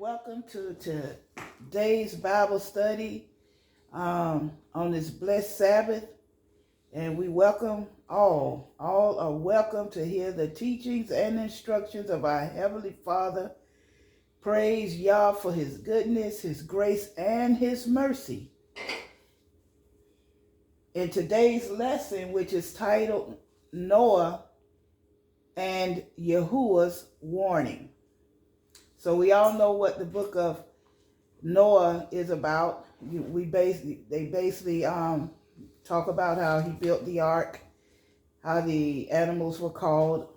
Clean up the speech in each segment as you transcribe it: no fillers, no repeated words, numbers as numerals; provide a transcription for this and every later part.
welcome to today's Bible study on this blessed Sabbath. And we welcome all. All are welcome to hear the teachings and instructions of our Heavenly Father. Praise Yah for His goodness, His grace, and His mercy. In today's lesson, which is titled Noah and Yahuah's Warning. So we all know what the book of Noah is about. They basically talk about how he built the ark, how the animals were called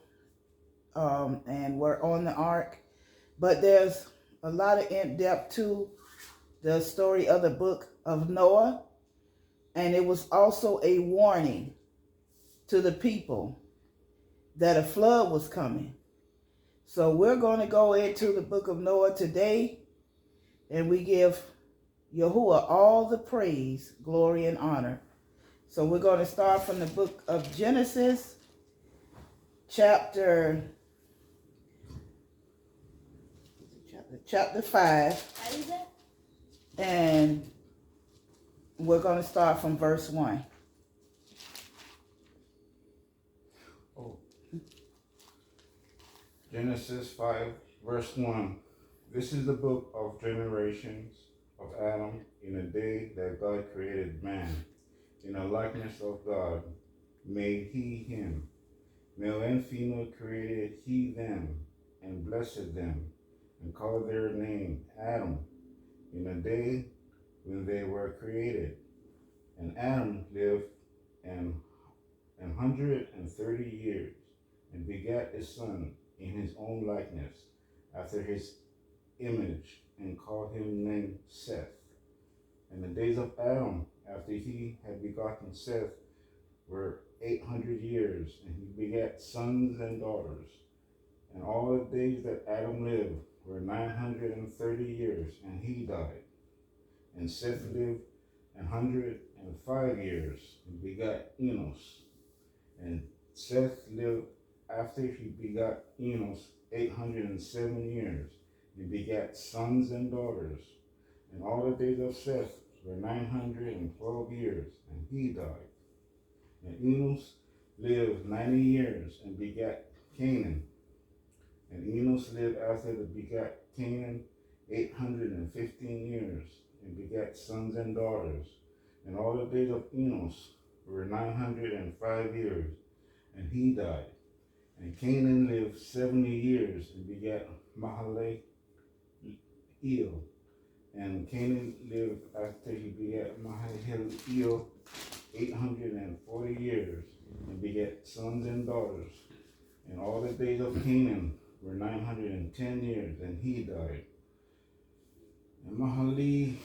and were on the ark. But there's a lot of in-depth to the story of the book of Noah, and it was also a warning to the people that a flood was coming. So we're going to go into the book of Noah today, and we give Yahuwah all the praise, glory, and honor. So we're going to start from the book of Genesis, chapter 5, and we're going to start from verse 1. Genesis 5, verse 1. This is the book of generations of Adam in the day that God created man. In the likeness of God made he him. Male and female created he them, and blessed them, and called their name Adam in the day when they were created. And Adam lived an 130 years, and begat a son in his own likeness, after his image, and called him name Seth. And the days of Adam, after he had begotten Seth, were 800 years, and he begat sons and daughters. And all the days that Adam lived were 930 years, and he died. And Seth lived 105 years, and begat Enos. And Seth lived after he begot Enos 807 years, and begat sons and daughters. And all the days of Seth were 912 years, and he died. And Enos lived 90 years, and begat Canaan. And Enos lived after the begat Canaan 815 years, and begat sons and daughters. And all the days of Enos were 905 years, and he died. And Canaan lived 70 years, and begat Mahalalel. And Canaan lived after he begat Mahalalel 840 years, and begat sons and daughters. And all the days of Canaan were 910 years, and he died. And Mahalalel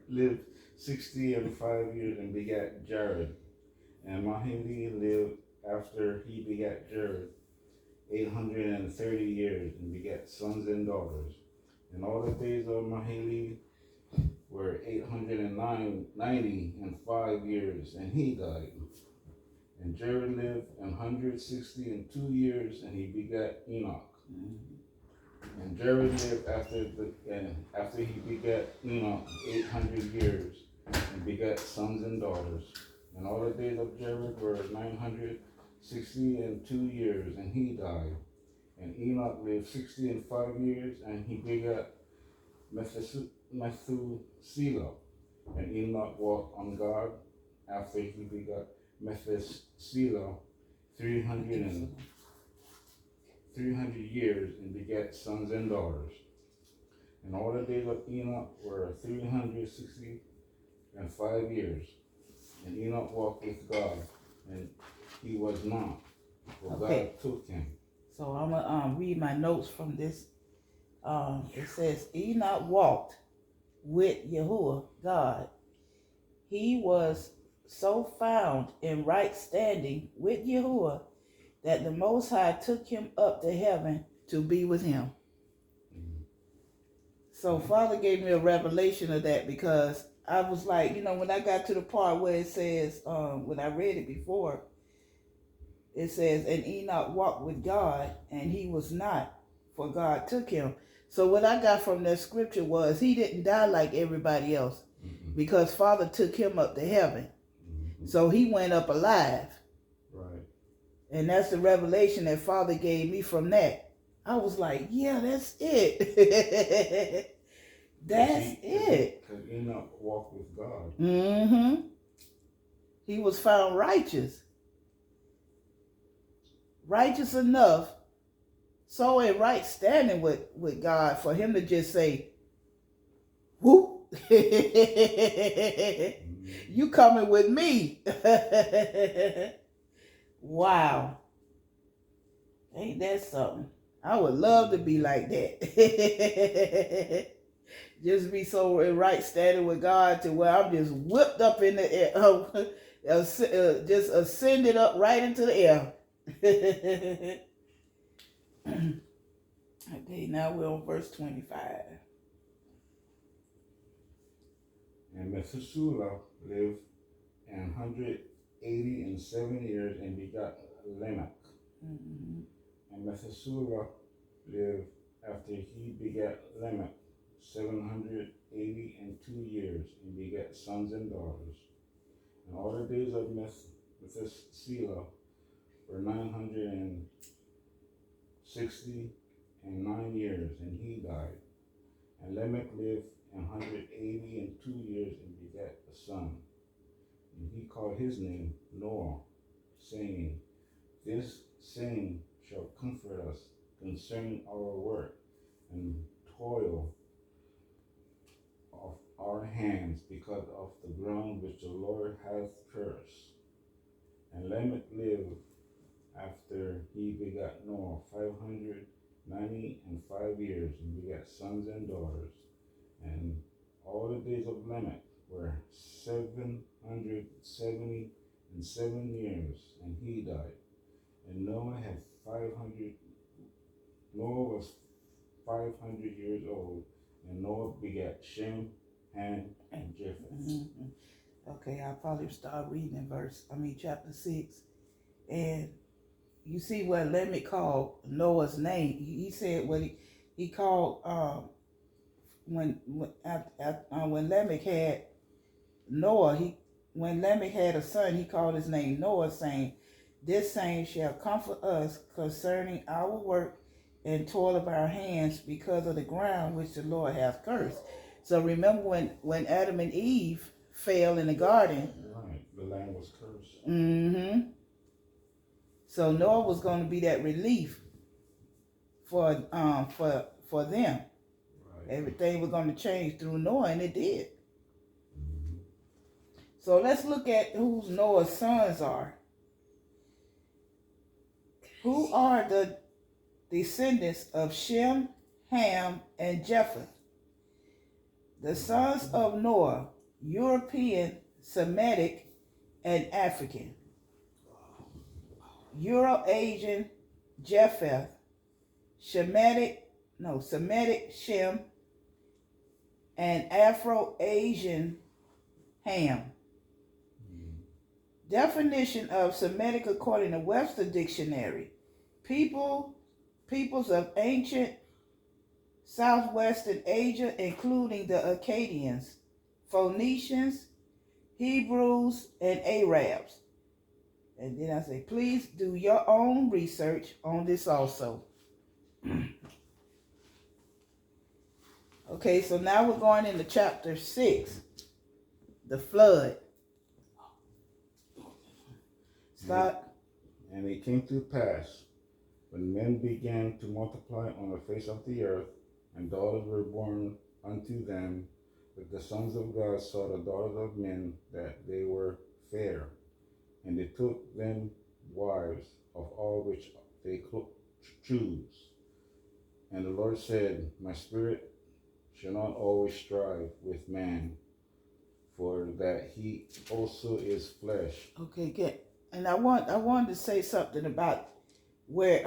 lived 65 years, and begat Jared. And Mahalalel lived after he begat Jared 830 years, and begat sons and daughters. And all the days of Mahalalel were 895 years, and he died. And Jared lived 162 years, and he begat Enoch. And Jared lived after he begat Enoch 800 years, and begat sons and daughters. And all the days of Jared were 962 years, and he died. And Enoch lived 65 years, and he begat Methuselah. And Enoch walked on God after he begat Methuselah 300 years, and begat sons and daughters. And all the days of Enoch were 365 years. And Enoch walked with God, and he was not, for God took him. So I'm going to read my notes from this. It says, Enoch walked with Yahuwah, God. He was so found in right standing with Yahuwah that the Most High took him up to heaven to be with him. So Father gave me a revelation of that, because I was like, when I got to the part where it says, when I read it before, It says, and Enoch walked with God, and he was not, for God took him. So what I got from that scripture was he didn't die like everybody else, because Father took him up to heaven. So he went up alive. Right. And that's the revelation that Father gave me from that. I was like, yeah, that's it. That's it. Because Enoch walked with God. Mm-hmm. He was found righteous. Righteous enough, so in right standing with God, for him to just say, whoop, you coming with me. Wow. Ain't that something? I would love to be like that. Just be so in right standing with God to where I'm just whipped up in the air, just ascended up right into the air. Okay, now we're on verse 25. And Methuselah lived 187 years and begot Lamech. Mm-hmm. And Methuselah lived after he begat Lamech 782 years and begat sons and daughters. And all the days of Methuselah were 969 years, and he died. And Lamech lived 182 years and begat a son. And he called his name Noah, saying, this saying shall comfort us concerning our work and toil of our hands, because of the ground which the Lord hath cursed. And Lamech lived after he begat Noah 595 years, and begat sons and daughters. And all the days of Lamech were 777 years, and he died. And Noah was 500 years old, and Noah begat Shem, Ham, and Japheth. Mm-hmm. Okay, I'll probably start reading in chapter 6. And you see what Lamech called Noah's name. He said what he called when Lamech had Noah, when Lamech had a son, he called his name Noah, saying, this same shall comfort us concerning our work and toil of our hands, because of the ground which the Lord hath cursed. So remember when Adam and Eve fell in the garden. Right, the land was cursed. Mm-hmm. So Noah was going to be that relief for them. Right. Everything was going to change through Noah, and it did. Mm-hmm. So let's look at who Noah's sons are. Who are the descendants of Shem, Ham, and Japheth? The sons of Noah, European, Semitic, and African. Euro-Asian, Japheth. Semitic, Shem, and Afro-Asian, Ham. Definition of Semitic according to Webster Dictionary. Peoples of ancient southwestern Asia, including the Akkadians, Phoenicians, Hebrews, and Arabs. And then I say, please do your own research on this also. Okay, so now we're going into chapter 6, the flood. Start. And it came to pass, when men began to multiply on the face of the earth, and daughters were born unto them, that the sons of God saw the daughters of men, that they were fair. And they took them wives of all which they choose. And the Lord said, my spirit shall not always strive with man, for that he also is flesh. Okay, good. And I wanted to say something about where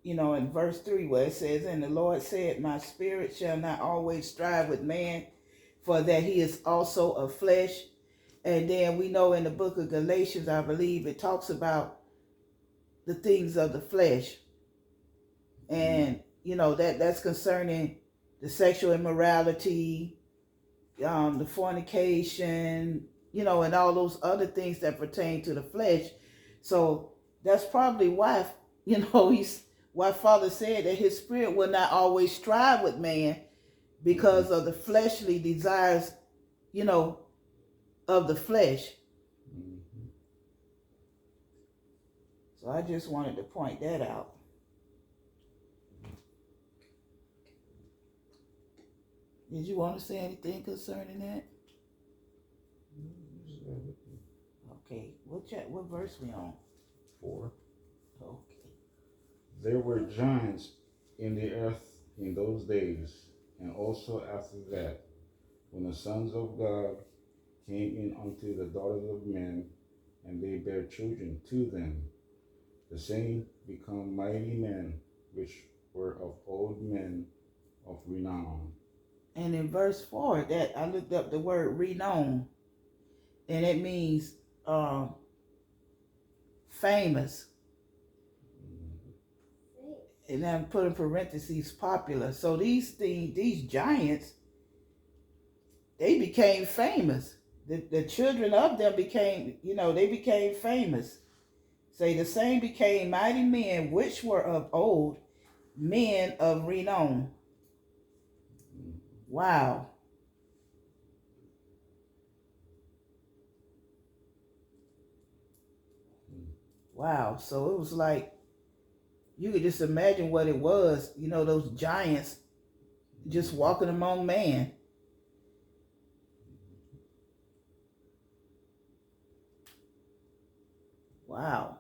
in verse 3 where it says, and the Lord said, my spirit shall not always strive with man, for that he is also of flesh. And then we know in the book of Galatians, I believe it talks about the things of the flesh. And, that's concerning the sexual immorality, the fornication, and all those other things that pertain to the flesh. So that's probably why, why Father said that his spirit will not always strive with man because of the fleshly desires, of the flesh. So I just wanted to point that out. Did you want to say anything concerning that? Okay, what verse we on? 4. Okay. There were giants in the earth in those days, and also after that, when the sons of God came in unto the daughters of men, and they bare children to them. The same become mighty men, which were of old men of renown. And in verse 4, that I looked up the word renown, and it means famous. And then put in parentheses popular. So these giants, they became famous. The children of them became, they became famous. Say the same became mighty men, which were of old, men of renown. Wow. Wow. So it was like, you could just imagine what it was, those giants just walking among man. Wow.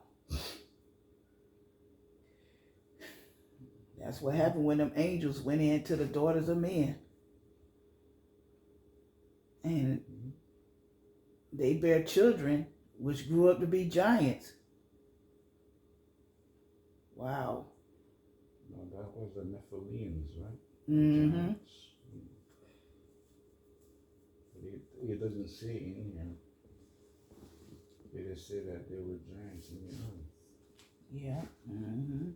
That's what happened when them angels went into the daughters of men. And they bear children which grew up to be giants. Wow. No, that was the Nephilims, right? Mm-hmm. It doesn't say in here. They just say that they were giants in the earth. Yeah. Mm-hmm.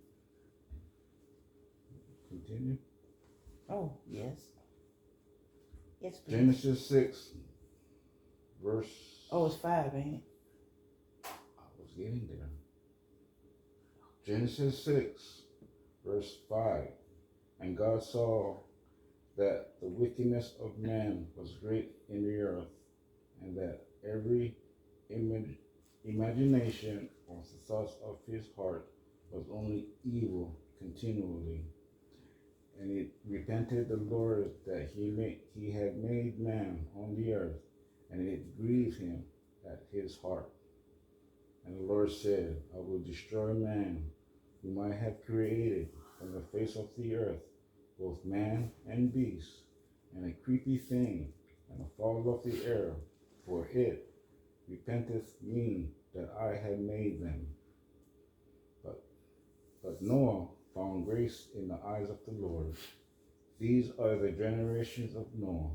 Continue. Oh, yes. Yes, please. Genesis 6, verse... Oh, it's 5, ain't it? I was getting there. Genesis 6, verse 5. And God saw that the wickedness of man was great in the earth, and that every imagination of the thoughts of his heart was only evil continually. And it repented the Lord that he had made man on the earth, and it grieved him at his heart. And the Lord said, I will destroy man, whom I have created from the face of the earth, both man and beast, and a creepy thing, and a fowl of the air, for it repenteth me that I had made them. But Noah found grace in the eyes of the Lord. These are the generations of Noah.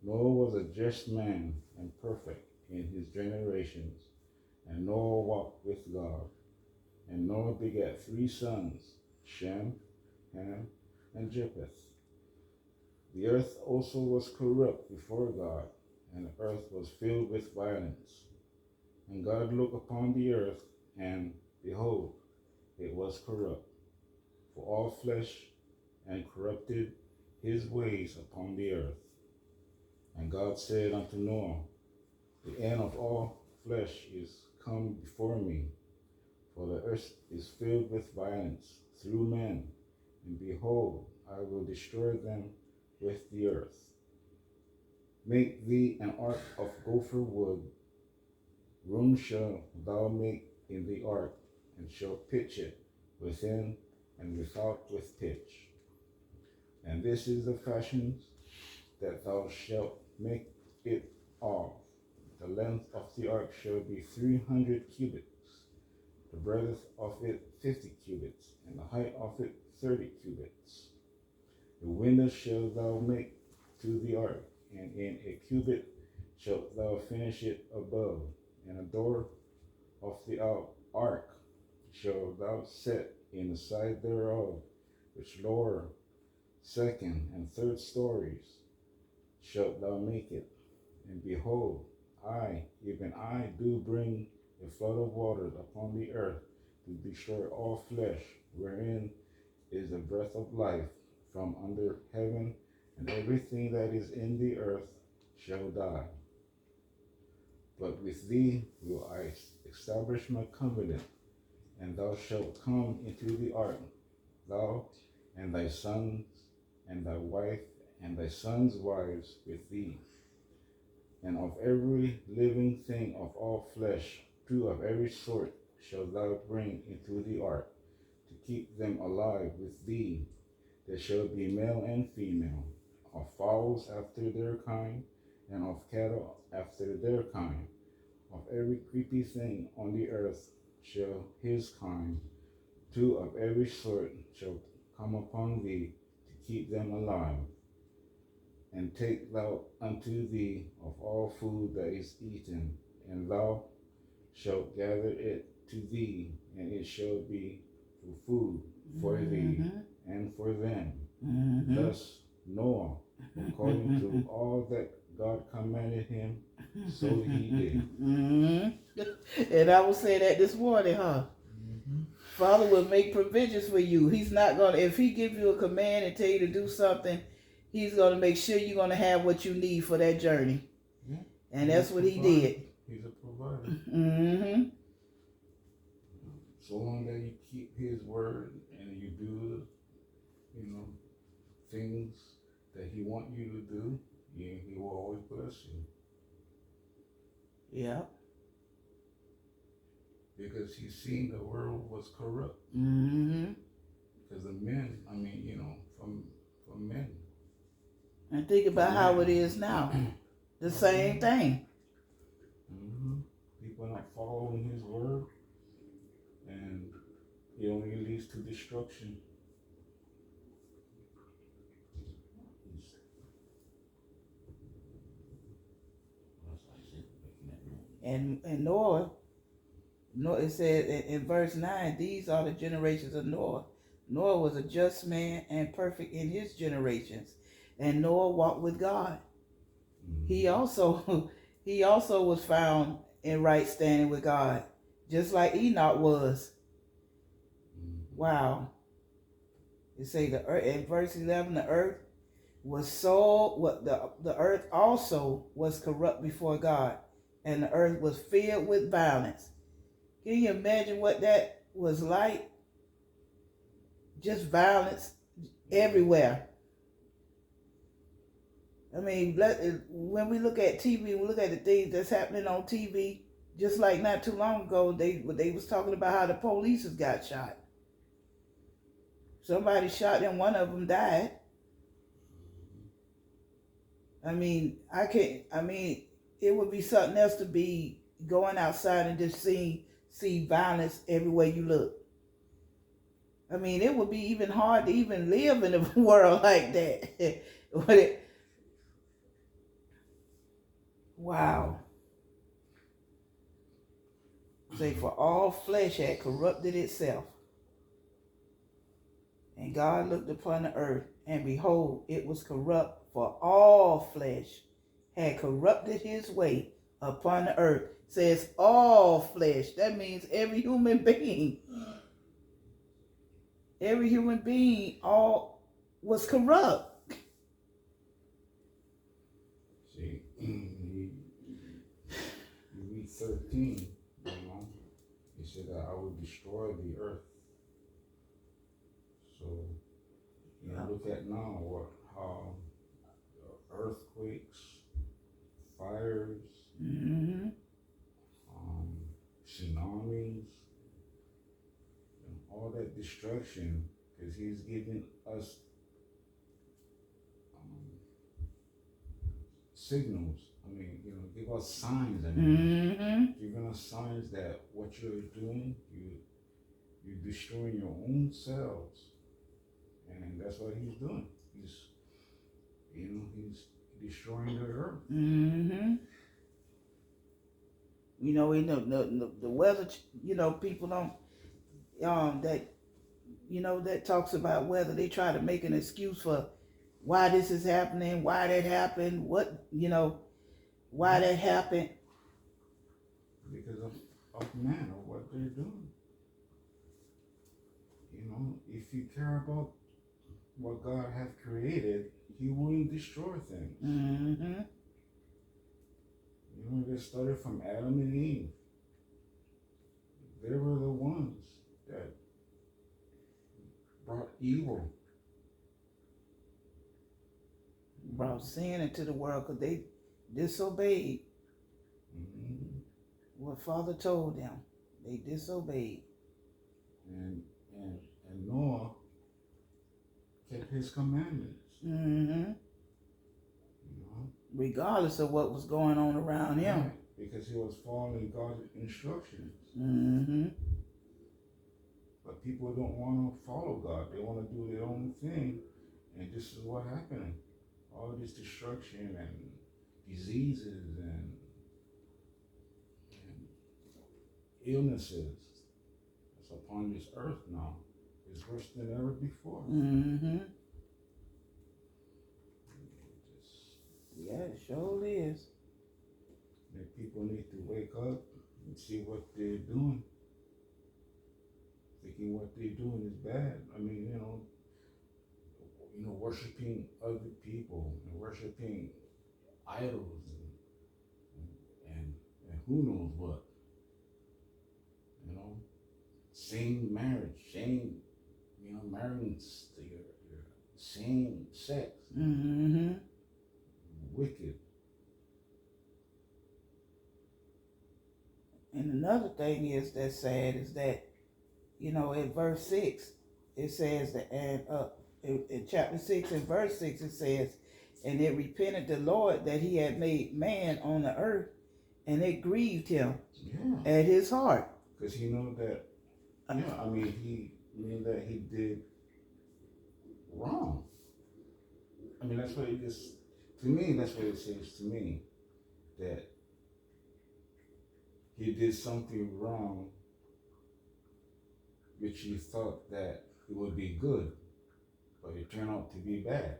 Noah was a just man and perfect in his generations, and Noah walked with God. And Noah begat 3 sons, Shem, Ham, and Japheth. The earth also was corrupt before God, and the earth was filled with violence. And God looked upon the earth, and behold, it was corrupt, for all flesh, and corrupted his ways upon the earth. And God said unto Noah, the end of all flesh is come before me, for the earth is filled with violence through men, and behold, I will destroy them with the earth. Make thee an ark of gopher wood. Room shall thou make in the ark, and shall pitch it within and without with pitch. And this is the fashion that thou shalt make it of. The length of the ark shall be 300 cubits, the breadth of it 50 cubits, and the height of it 30 cubits. The windows shalt thou make to the ark, and in a cubit shalt thou finish it above, and a door of the ark shalt thou set in the side thereof, which lower, second, and third stories shalt thou make it. And behold, I, even I, do bring a flood of waters upon the earth to destroy all flesh, wherein is the breath of life from under heaven, and everything that is in the earth shall die. But with thee will I establish my covenant, and thou shalt come into the ark, thou and thy sons, and thy wife, and thy sons' wives with thee. And of every living thing of all flesh, 2 of every sort shalt thou bring into the ark, to keep them alive with thee. There shall be male and female, of fowls after their kind, and of cattle after their kind. Of every creepy thing on the earth shall his kind, 2 of every sort shall come upon thee, to keep them alive. And take thou unto thee of all food that is eaten, and thou shalt gather it to thee, and it shall be for food for thee and for them. Thus Noah, according to all that God commanded him, so he did. And I was saying that this morning, huh? Father will make provisions for you. He's not going to, if he give you a command and tell you to do something, he's going to make sure you're going to have what you need for that journey. Yeah. And that's what he did. He's a provider. So long that you keep his word and you do, things that he wants you to do, he will always bless you. Yeah. Because he's seen the world was corrupt. Because the men, from men. And think about how it is now. The same thing. People are not following his word, and it only leads to destruction. And Noah, it said in verse 9, these are the generations of Noah. Noah was a just man and perfect in his generations. And Noah walked with God. He also was found in right standing with God, just like Enoch was. Wow. It say the earth in verse 11, the earth was the earth also was corrupt before God, and the earth was filled with violence. Can you imagine what that was like? Just violence everywhere. I mean, when we look at TV, we look at the things that's happening on TV. Just like not too long ago, they was talking about how the police got shot. Somebody shot and one of them died. It would be something else to be going outside and just see violence everywhere you look. It would be even hard to even live in a world like that. Wow. Say, for all flesh had corrupted itself. And God looked upon the earth, and behold, it was corrupt, for all flesh had corrupted his way upon the earth. It says all flesh. That means every human being. Every human being all was corrupt. See, you read 13, he said that I will destroy the earth. So, look at now how earthquakes, fires, tsunamis, all that destruction, because he's giving us signals. Give us signs. Giving us signs that what you're doing, you're destroying your own selves. And that's what he's doing. He's destroying the earth. The weather, people don't, that that talks about whether they try to make an excuse for why this is happening, why that happened, why that happened. Because of man or what they're doing. If you care about what God has created, He wouldn't destroy things. Mm-hmm. They started from Adam and Eve. They were the ones that brought evil. Brought sin into the world because they disobeyed what Father told them. They disobeyed. And Noah kept his commandments. Mm-hmm. Regardless of what was going on around him. Right, because he was following God's instructions. Mm-hmm. But people don't want to follow God. They want to do their own thing. And this is what happened. All this destruction and diseases and illnesses that's upon this earth now. It's worse than ever before. Mm-hmm. Yeah, it sure is. And people need to wake up and see what they're doing. Thinking what they're doing is bad. I mean, worshiping other people and worshiping idols and who knows what. Same marriage, same, marrying your same sex. Mm-hmm. Wicked. And another thing that's sad is that, in verse 6, it says that, and in chapter 6 and verse 6, it says, and it repented the Lord that he had made man on the earth, and it grieved him at his heart. Because he knew that, he knew that he did wrong. I mean, that's what it is. To me, that's what it says to me. That he did something wrong, which he thought that it would be good, but it turned out to be bad.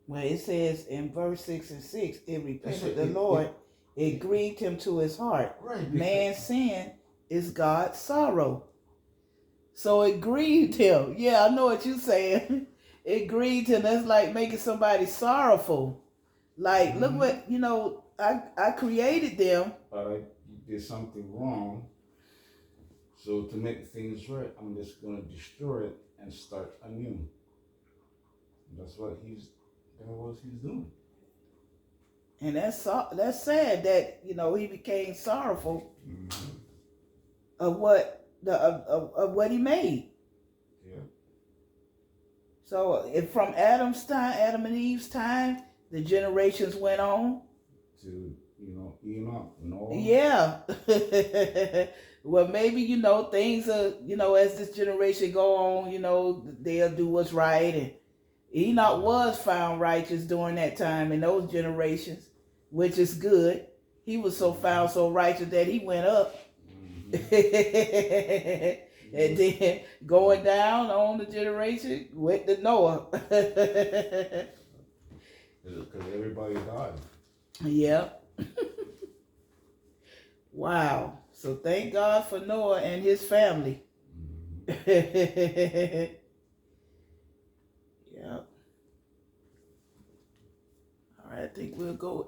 Well, it says in verse 6 and 6, it repented the Lord, it grieved him to his heart. Right. Man's sin is God's sorrow. So it grieved him. Yeah, I know what you're saying. It grieved him. That's like making somebody sorrowful. Like, look what, I created them. But I did something wrong. So to make things right, I'm just going to destroy it and start anew. That's what he's doing. And that's sad that, he became sorrowful of what of what he made. Yeah. So from Adam and Eve's time, the generations went on. To, Enoch, Noah. Yeah. Well, maybe, things are, as this generation go on, they'll do what's right. And Enoch was found righteous during that time in those generations, which is good. He was found so righteous that he went up. And then going down on the generation went to Noah. Because everybody died. Yeah. Wow. So thank God for Noah and his family. Yeah. All right, I think we'll go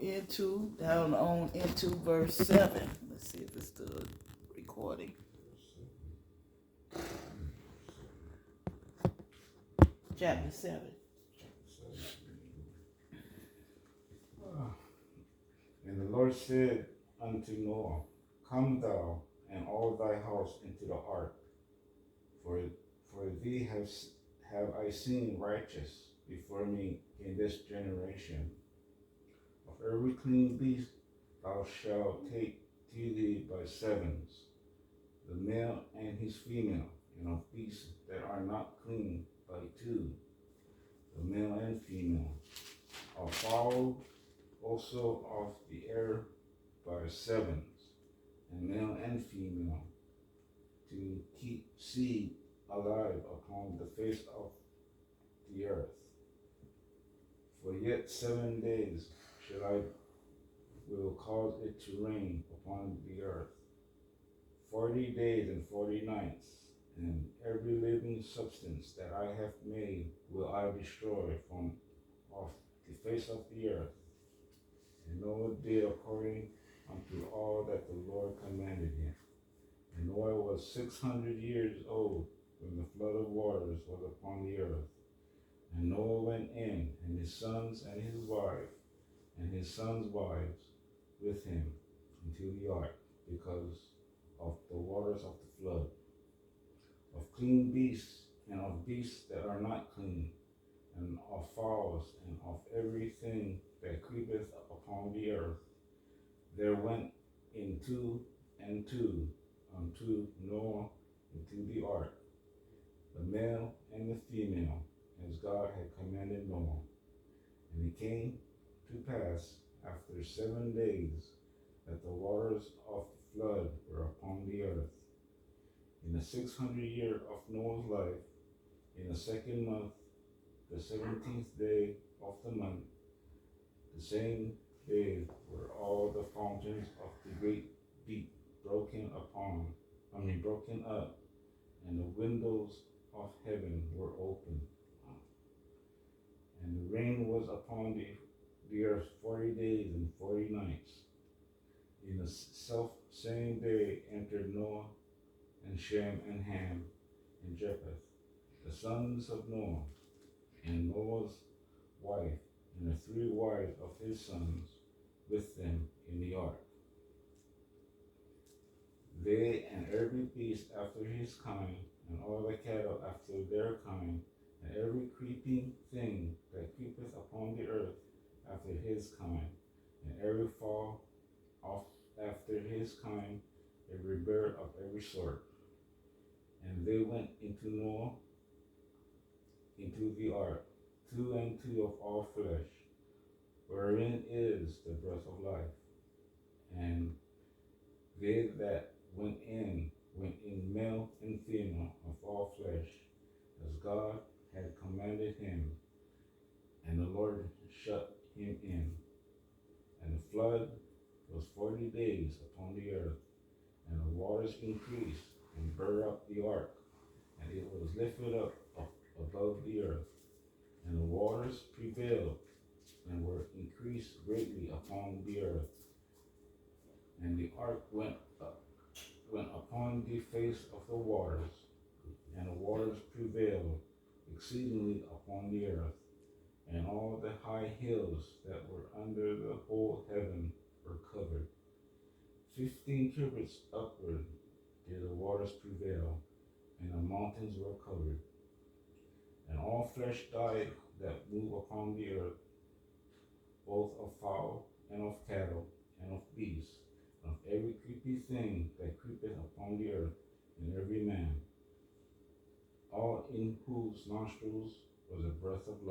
down on into verse 7. Let's see if it's still recording. Chapter 7. And the Lord said unto Noah, Come thou and all thy house into the ark, for thee have I seen righteous before me in this generation. Of every clean beast thou shalt take to thee by sevens, the male and his female, and of beasts that are not clean by two, the male and female, of fowl also of the air by sevens, and male and female, to keep seed alive upon the face of the earth. For yet 7 days shall I will cause it to rain upon the earth, 40 days and 40 nights, and every living substance that I have made will I destroy from off the face of the earth. And Noah did according unto all that the Lord commanded him. And Noah was 600 years old when the flood of waters was upon the earth. And Noah went in, and his sons and his wife, and his sons' wives with him into the ark, because of the waters of the flood, of clean beasts, and of beasts that are not clean, and of fowls, and of everything that creepeth upon the earth. There went in two and two unto Noah into the ark, the male and the female, as God had commanded Noah. And it came to pass after 7 days that the waters of the flood were upon the earth. In the 600th year of Noah's life, in the second month, the 17th day of the month, the same day were all the fountains of the great deep broken up, and the windows of heaven were opened. And the rain was upon the earth 40 days and 40 nights. In the self same day entered Noah and Shem and Ham and Japheth, the sons of Noah, and Noah's wife, and the 3 wives of his sons with them in the ark. They and every beast after his kind, and all the cattle after their kind, and every creeping thing that creepeth upon the earth after his kind, and every fowl after his kind, every bird of every sort. And they went into Noah into the ark, 2 and 2 of all flesh, wherein is the breath of life. And they that went in male and female of all flesh, as God had commanded him. And the Lord shut him in. And the flood was 40 days upon the earth, and the waters increased and burned up the ark, and it was lifted up above the earth. And the waters prevailed and were increased greatly upon the earth. And the ark went upon the face of the waters, and the waters prevailed exceedingly upon the earth. And all the high hills that were under the whole heaven were covered. 15 cubits upward did the waters prevail, and the mountains were covered. And all flesh died that move upon the earth, both of fowl and of cattle and of beasts, and of every creepy thing that creepeth upon the earth, and every man, all in whose nostrils was a breath of life.